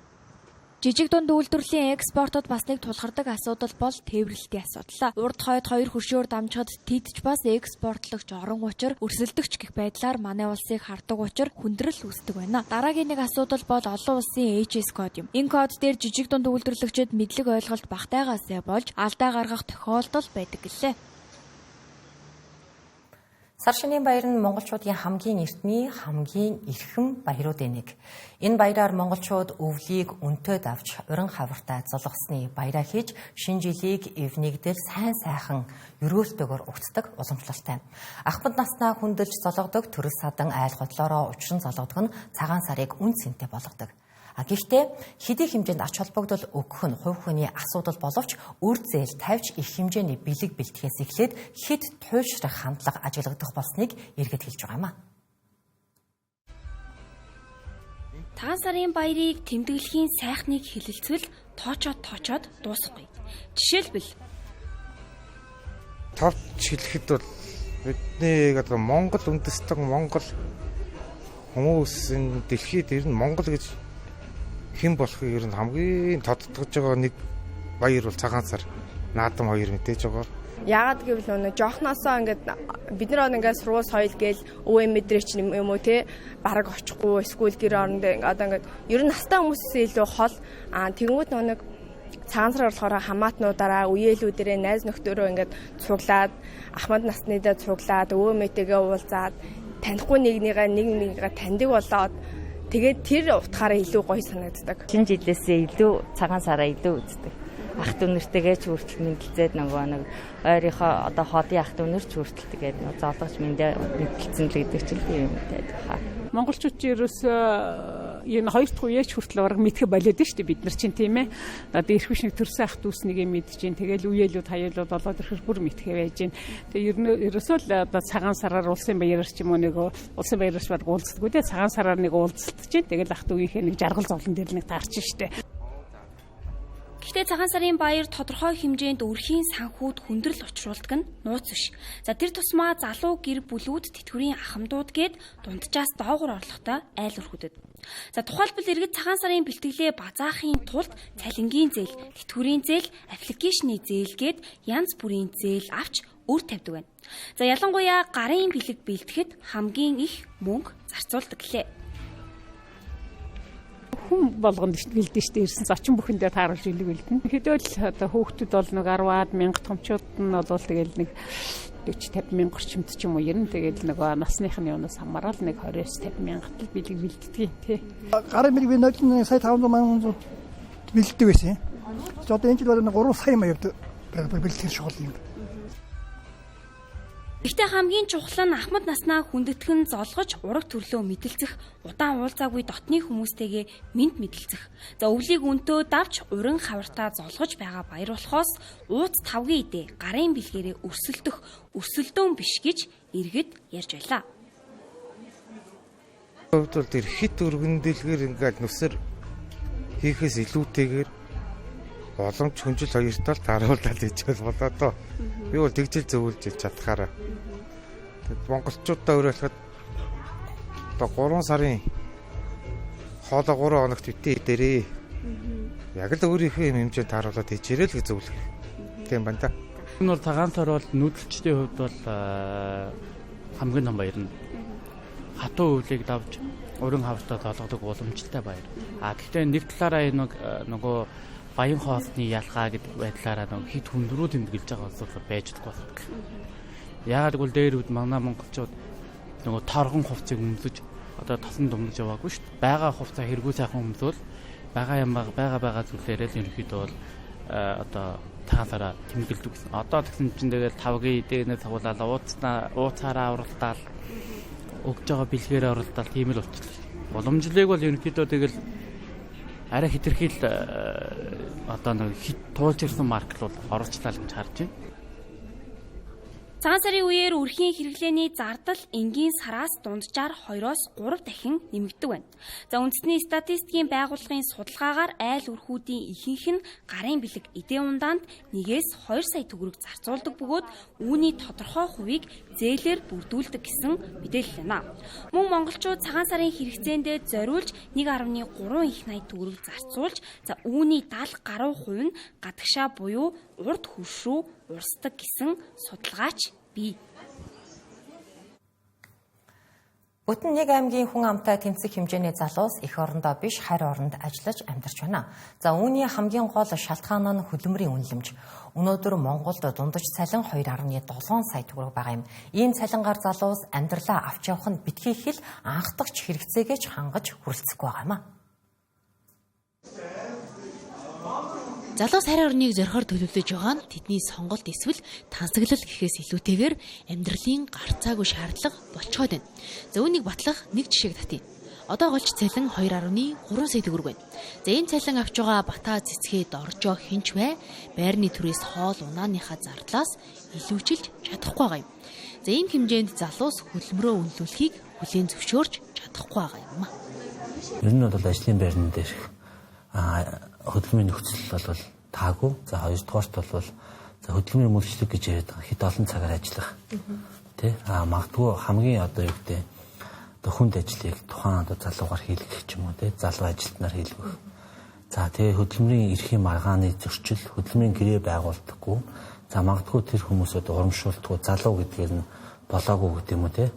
Жижиг дунд үйлдвэрлэлийн экспортод бас нэг тулгардаг асуудал бол тээвэрлэлтийн асуудал. Урд хойд хоёр хөршөөр дамжихад тэдч бас экспортлогч орон учир өрсөлдөгч гэх байдлаар манай улсыг хардаг учир хүндрэл үүсдэг байна. Дараагийн нэг асуудал бол олон улсын HS код юм. Энэ код дээр жижиг дунд үйлдвэрлэгчид мэдлэг ойлголт багтайгаасаа болж алдаа гаргах тохиолдол байдаг гэлээ. Сар шинийн баяр нь монголчуудын хамгийн эртний, хамгийн эрхэм баяруудын нэг. Энэ баяраар монголчууд өвлийг өнтөд авч уран хавартай золгосны баяраа хийж шинэ жилийг эвнэгдэл сайн сайхан өрөөлтөөр угтдаг уламжлалтай. Ахмад наснаа хүндэлж зологдог төрөл садан айл готлороо учран зологдог нь цагаан сарыг үн цэнтэй болгодог. Гэхдээ хэдий хэмжээнд ач холбогдол өгөх нь хувь хүний асуудал боловч үр зээл тавьж их хэмжээний бэлэг бэлтгэхээс эхлээд хэд туйлшрах хандлага ажиглагдах болсныг эргээд хэлж байгаа юм а. Цагаан сарын баярыг тэмдэглэхийн сайхныг хэлэлцвэл тоочоод дуусахгүй. Жишээлбэл товч хэлэхэд бол бидний одоо Монгол үндэстэн Монгол хүмүүсийн дэлхийд ер нь Монгол гэж хэн болохыг ер нь хамгийн тодтогж байгаа нэг баяр бол цагаан сар наадам хоёр мэдээж байгаа. Яагаад гэвэл нөгөө жоохносоо ингээд бид нар ингээд сургууль соёл гээл өвөө мэдрээч юм уу те бараг очихгүй эсвэл гэр орондоо одоо ингээд ер нь настай хүмүүсээс илүү хол тэгмүүд нэг цагаан сар болохоор хамаатнуудаараа үеэлүүдэрээ найз нөхдөөрөө ингээд цуглаад ахмад насныдаа цуглаад өвөө мэтэйгээ уулзаад танихгүй нэгнийгээ таньдаг болоод тэгээд тэр утгаараа илүү гоё санагддаг. Шинэ жилээсээ илүү цагаан сараа илүү үздэг. Ах дүүнэртэйгээ ч хүртэл мэдлцээд нөгөө нэг ойрынхоо одоо хоодын ах дүүнэр ч хүртэл тэгээд зоолгож мэдлцэн л гэдэг чинь тийм юм байдаг. Монголчууд ч ерөөсөө энэ хоёр дахь үеэч хүртэл бараг мэдхэ болоод шүү дээ бид нар чинь тийм ээ. Одоо эрх биш нэг төрсөн ах дүүснийг мэдж чинь тэгэл үеэлүүд хаяалууд болоод ирэхээр бүр мэдхэ байж чинь. Тэгээ ерөөсөө л одоо цагаан сараар улсын баяраар ч юм уу нэг улсын баяраарч баг уулздаг үү. Цагаан сараар нэг уулзалт чинь тэгэл ах дүүгийнхээ нэг жаргал зовлон дээр нэг таарч шүү дээ. Гэхдээ цагаан сарын баяр тодорхой хэмжээнд өрхийн санхүүд хүндрэл учруулдаг нь нууц биш. За тэр тусмаа залуу гэр бүлүүд тэтгэврийн ахмадууд гээд дунджаас доогуур орлоготой айл өрхүүдэд. За тухайлбал иргэд цагаан сарын бэлтгэлээ базаахын тулд цалингийн зээл, тэтгэврийн зээл, аппликейшны зээл гээд янз бүрийн зээл авч өр тавьдаг байна. За ялангуяа гарын бэлэг бэлтгэхэд хамгийн их мөнгө зарцуулдаг гэлээ. Хүн болгонд бэлдэн штэ ирсэн зочин бүхэндээ тааруулж илэг бэлдэн. Хэдэл одоо хөөхтүүд бол нэг 10-аад мянга томчууд нь бол тэгэл нэг 40-50 мянга орчимд ч юм уу ерэн тэгэл нөгөө насныхны юунаас хамаарал нэг 20-50 мянгат л бэлэг бэлддэг тий. Гарын бэлэг би 0 сая 500 мянган бэлддэг байсан. Одоо энэ жил бол 3 сая маяг бэлтгэх шугал юм. Гэхдээ хамгийн чухал нь ахмад наснаа хүндэтгэн золгож ураг төрлөө мэдэлцэх, удаан уулзаагүй дотны хүмүүстэйгээ мэд мэдэлцэх. За өвлийг өнтөө давж уран хавартаа золгож байгаа баяр болохоос ууц тавгийн идэ гарын бэлгээрээ өрсөлдөөн биш гэж иргэд ярьж байлаа. Хувьд тэр хит өргөн дэлгэр ингээд нүсэр хийхээс илүүтэйгээр боломж хүнжил хоёр тал тааруулаад ичвэл болоо доо. Би бол тэгжил зөвлөж чадхаараа. Монголчуудаа өөрөөлөхөд одоо 3 сарын хоолой 3 хоногт битээ дээрээ. Яг л өөрийнхөө хэмжээнд тааруулаад ичээрэл гэж зөвлөх. Тийм байна да. Энэ бол цагаан сар бол нүүдэлчдийн хувьд бол хамгийн том баяр нь. хатуу өвлийг давж өрөн хавтад олгодог уламжлалтай баяр. Гэхдээ нэг талаараа нөгөө баян хоолны ялгаа гэдэг байдлаараа нөгөө хит хүндрүү тэмдэглэж байгаа бол байж чадахгүй. Яг л дээр үд манай монголчууд нөгөө торгон хувцсыг өмсөж одоо тосон думнаж яваагүй шүү дээ. Бага хувцас хэрэггүй сайхан өмсөөл байгаа зүйлээрээ л ерөнхийдөө бол одоо цагаасаараа тэмдэглэдэг гэсэн. Одоо тэгсэн чинь тэгэл 5G эдэнэ цуглаад ууцаараа уралдаал өгж байгаа бэлгээрээ оролдоод тийм л болчихлоо. Уламжлалыг бол ерөнхийдөө тэгэл арай хэтэрхийл одоо нэг хит туулж ирсэн маркет бол оруулчлаа гэж харж байна. Цагаан сарын үеэр үрхийн хэрэглээний зардал энгийн сараас дунджаар 2-3 дахин нэмэгдэг байна. За үндэсний статистикийн байгууллагын судалгаагаар айл үрхүүдийн ихэнх нь гарын бэлэг эдийн ундаанд 1-2 сая төгрөг зарцуулдаг бөгөөд үүний тодорхой хувийг зээлээр бүрдүүлдэг гэсэн мэдээлэл байна. Мөн монголчууд цагаан сарын хэрэгцээндээ зориулж 1.3 их 80 төгрөг зарцуулж за үүний 70 гаруй хувь нь гадагшаа буюу урд хөрш рүү урсдаг гэсэн судалгаач бий. Бүтэн нэг аймгийн хүн амтай тэнцэх хэмжээний залуус эх орондоо биш харь оронд ажиллаж амьдарч байна. За үүний хамгийн гол шалтгаан нь хөдөлмөрийн үнэлэмж. Өнөөдөр Монголд дундаж цалин 2.7 сая төгрөг байгаа юм. Ийм цалингаар залуус амьдралаа авч явах нь битгий хэл анхдагч хэрэгцээгээ хангаж хүрэлцэхгүй байгаа юм а. Залуус харь орныг зорихоор төлөвлөж байгаа нь тэдний сонголт эсвэл тансаглал гэхээс илүүтэйгээр амьдралын гарцаагүй шаардлага болцоод байна. За үүнийг батлах нэг жишээг татъя. Одоо голч цалин 2.3 сая төгрөг байна. За энэ цалин авч байгаа бата цэцгээд оржоо хинч бай байрны төрөөс хоол унааныхаа зардлаас илүүчилж чадахгүй байгаа юм. За ийм хэмжээнд залуус хөдөлмөрөө үнэлүүлэхийг хүлээн зөвшөөрч чадахгүй байгаа юм а. Ер нь бол ажлын байрны дээр хөдөлмөрийн нөхцөл бол таагүй. За хоёрдугаарт бол за хөдөлмөрийн мөрчлөг гэж яриад байгаа хэд олон цагаар ажиллах. Тэ магадгүй хамгийн одоо юу гэдэг хүнд ажлыг тухайн одоо залуугаар хийлгэх ч юм уу тэ залуу ажилтнаар хийлгэх. За тэгээ хөдөлмөрийн эрхийн маргааны зөрчил, хөдөлмөрийн гэрээ байгуулдаггүй. За магадгүй тэр хүмүүс одоо урамшуулдаггүй залуу гэдгээр нь болоогүй гэдэг юм уу тэ.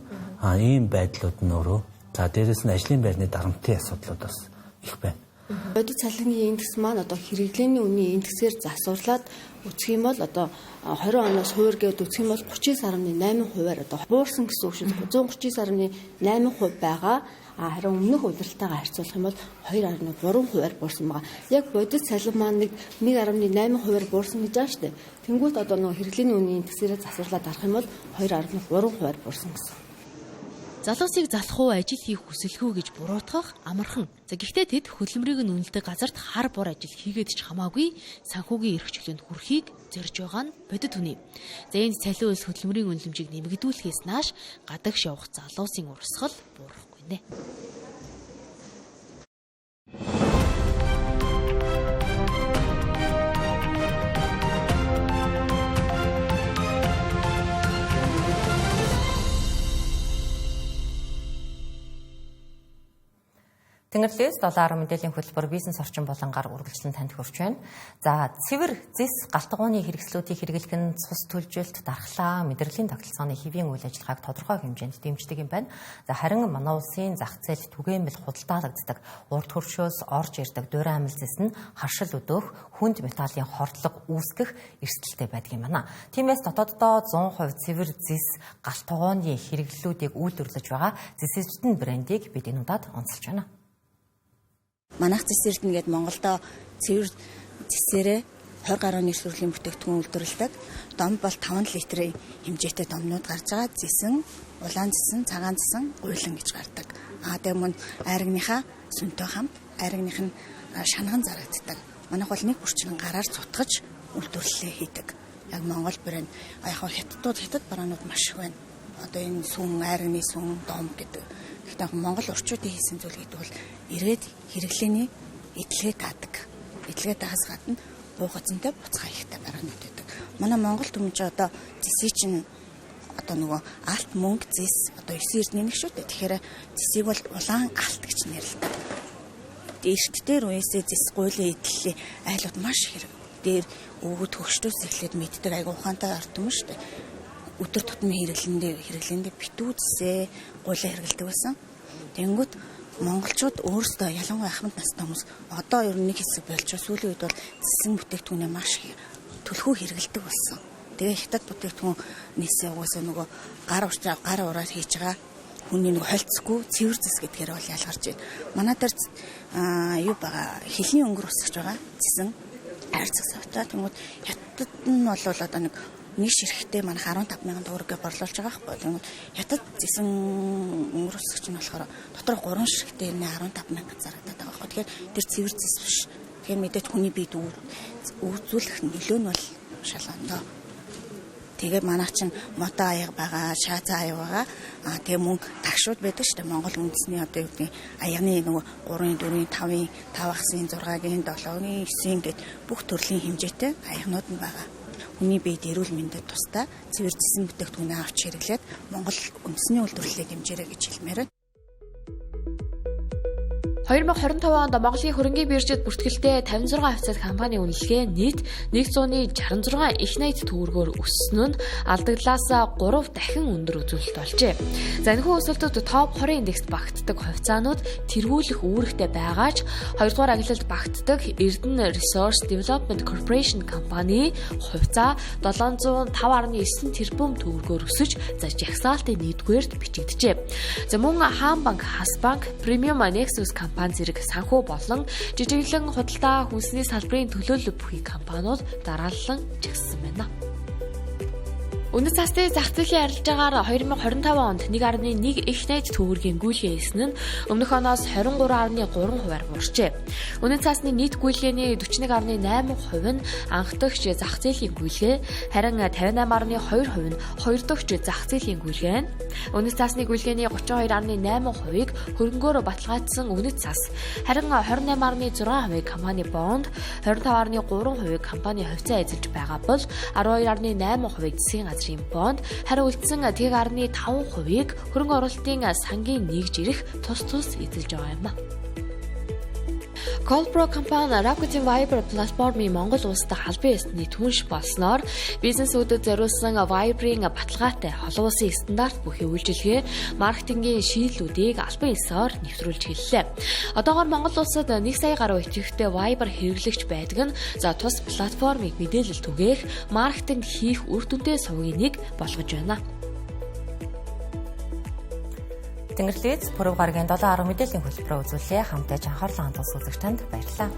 Ийм байдлууд нь өөрөө за дээрэс нь ажлын байрны дарамтын асуудлууд бас их байна. Бодит цалингийн индекс маань одоо хэрэглээний үнийн индексээр засварлаад үзэх юм бол одоо 20 оноос хувиар гээд үзэх юм бол 39.8% одоо буурсан гэсэн үг шүү. 139.8% байгаа. Харин өмнөх удирдалтайгаа харьцуулах юм бол 2.3% буурсан байгаа. Яг бодит цалин маань 1.8% буурсан гэж байгаа шүү дээ. Тэнгүүт одоо нөгөө хэрэглээний үнийн индексээр засварлаад арах юм бол 2.3% буурсан гэсэн. Залуусыг залах уу ажил хийх хүсэлгүй гэж буруутгах амархан. За гэхдээ тэд хөдөлмөрийг нь үнэлдэг газарт хар бор ажил хийгээд ч хамаагүй санхүүгийн эрх чөлөөнд хүрэхийг зорж байгаа нь бодит үнэ. За энэ цалин ус хөдөлмөрийн үнэлэмжийг нэмэгдүүлэхээс нааш гадагш явах залуусын урсгал буурахгүй нэ. Тэнгэрлээс доллар мэдээллийн хөтөлбөр бизнес орчин болонгаар үргэлжлэн танд хүрч байна. За цэвэр зис галтгооны хэрэгслүүдийг хэрэглэх нь цус төлжилт, дархлаа, мэдрэлийн тогтолцооны хэвийн үйл ажиллагааг тодорхой хэмжээнд дэмждэг юм байна. За харин манай улсын зах зээл түгээмэл худалдаалагддаг, урд хөршөөс орж ирдэг дуурай амил зис нь харшил өдөөх, хүнд металлын хордлого үүсгэх эрсдэлтэй байдаг юм байна. Тиймээс дотооддоо 100% цэвэр зис галтгооны хэрэглүүдийг үйлдвэрлэж байгаа Зэсэрдэн брендийг бид энэ удаад онцолж байна. Манайх Зэсэрдэн гээд Монголдо цэвэр зэсээрээ 20 гаруй нийслэлийн бүтээгдэхүүн үйлдвэрлэдэг. Дом бол 5 литрийн хэмжээтэй домнууд гарч байгаа. Зэсэн, улаан зэсэн, цагаан зэсэн, гуйлан гэж гардаг. Тэгээ мөн айрагныхаа сүнтэй хамт айрагных нь шанаган зарагддаг. Манайх бол нэг бүрчлэн гараар цутгаж үйлдвэрлэлээ хийдэг. Яг Монгол брэнд яг хятад бараанууд маш их байна. Одоо энэ сүн, айрагны сүн, дом гэдэг. Гэхдээ Монгол орчуудын хийсэн зүйл гэдэг бол ирээд хэрэглээний эдлэгээ таадаг. Эдлэгээ таахаас гадна буугацантай буцаа ихтэй бараанууд байдаг. Манай Монгол төмж одоо зэсийг чинь одоо нөгөө алт мөнгө зэс одоо 9 эрдний нэг шүү дээ. Тэгэхээр зэсийг бол улаан алт гэж нэрлэдэг. Эрт дээр үесээ зэс гуйлын эдлэлийн айлууд маш хэрэг. Дээр өвгөд хөгшдөөс эхлээд мэддэг айгу ухаантай ард юм шүү дээ. өдөр тутмын хэрэглэндээ битүүцсээ гуйлаа хэрэглэдэг байсан. Тэнгүүт монголчууд өөрсдөө ялангуяа ахмад настай хүмүүс одоо ер нь нэг хэсэг болж сүүлийн үед бол цэцэн бүтээгдэхүүнээ маш төлхөө хэрэглэдэг болсон. Тэгээ хятад бүтээгдэхүүнээс угаасаа нөгөө гар ураад хийж байгаа хүний нөгөө холцгүй цэвэр зэс гэдгээр бол ялгарч байна. Манай дээр юу байгаа хэлний өнгөр усгаж байгаа цэцэн хайрцаг савтаа тэнгууд хятад нь бол одоо нэг ширхтээ манайх 15,000 төгрөгийг борлуулж байгаа байхгүй. Тэнгууд хятад цэцэн өнгөр усгаж нь болохоор дотор 3 ширхтээ 15,000 зарагдаад байгаа байхгүй. Тэгэхээр тэр цэвэр зэс биш. Тэгэхээр мэдээж хүний биед үзүүлэх нөлөө нь бол шалгандаа. Тэгээ манайх чинь мото аяга байгаа, шаазаа аяга байгаа. Тэгээ мөн тагшууд байдаг шүү дээ. Монгол үндэсний одоо юу гэдэг аягны нөгөө 3, 4, 5, 5-ын, 6-гийн, 7-гийн, 9-ийн гэд бүх төрлийн хэмжээтэй аягнууд нь байгаа. Хүний биед эрүүл мэндэд тусдаа цэвэр зэсэн бүтээгдэхүүнээ авч хэрэглээд Монгол үндэсний үйлдвэрлэлийг дэмжээрэй гэж хэлмээр байна. 2025 онд Монголын хөрөнгийн биржид бүртгэлтэй 56 официал компани үнэлгээ нийт 166 их найт төгрөгөөр өссөн нь алдагдлаас 3 дахин өндөр үзүүлэлт болжээ. За энэхүү өсөлтөд топ 20 индекст багтдаг хувьцаанууд тэргүүлэх үүрэгтэй байгаа ч 2 дугаар агилалд багтдаг Эрдэнэ Resource Development Corporation компани хувьцаа 705.9 тэрбум төгрөгөөр өсөж за жагсаалтын 1-дүгээрт бичигджээ. За мөн Хаанбанк, Хасбанк, Premium Nexus компани зэрэг санхүү болон жижиглэн худалдаа хүнсний салбарын төлөөлөл бүхий компаниуд дараалан жагссан байна. Үнэт цасны зах зээлийн арилжаагаар 2025 онд 1.1 их найт төгрөгийн гүйлгээ хийсэн нь өмнөх оноос 23.3% буурчээ. Үнэт цасны нийт гүйлгээний 41.8% нь анх дахь зах зээлийн гүйлгээ, харин 58.2% нь хоёр дахь зах зээлийн гүйлгээ нь. Үнэт цасны гүйлгээний 32.8%-ыг хөрөнгөөр баталгаажсан үнэт цас, харин 28.6%-ыг компани бонд, 25.3%-ыг компани хувьцаа эзэлж байгаа бол 12.8%-ыг засгийн газрын бонд, харин үлдсэн 1.5%-ыг хөрөнгө оруулалтын сангийн нэгж ирэх тус эзэлж байгаа юм а. Colpro компани Rakuten Viber платформын Монгол улсад албан ёсны түнш болсноор бизнесүүдэд зориулсан Viber-ийн баталгаатай олон улсын стандарт бүхий үйлчилгээ, маркетингийн шийдлүүдийг албан ёсоор нэвтрүүлж хэллээ. Одоогоор Монгол улсад 1 сая гаруй идэвхтэй Viber хэрэглэгч байдаг нь за тус платформыг мэдээлэл түгээх, маркетинг хийх үр дүнтэй сувгийн нэг болгож байна. Тэнгэрлэгц Пүрэв гарагийн 7:10 мэдээллийн хөтөлбөрөөр үзүүлээ. Хамтдаа анхаарлаа хандуулсан үзэгч танд баярлалаа.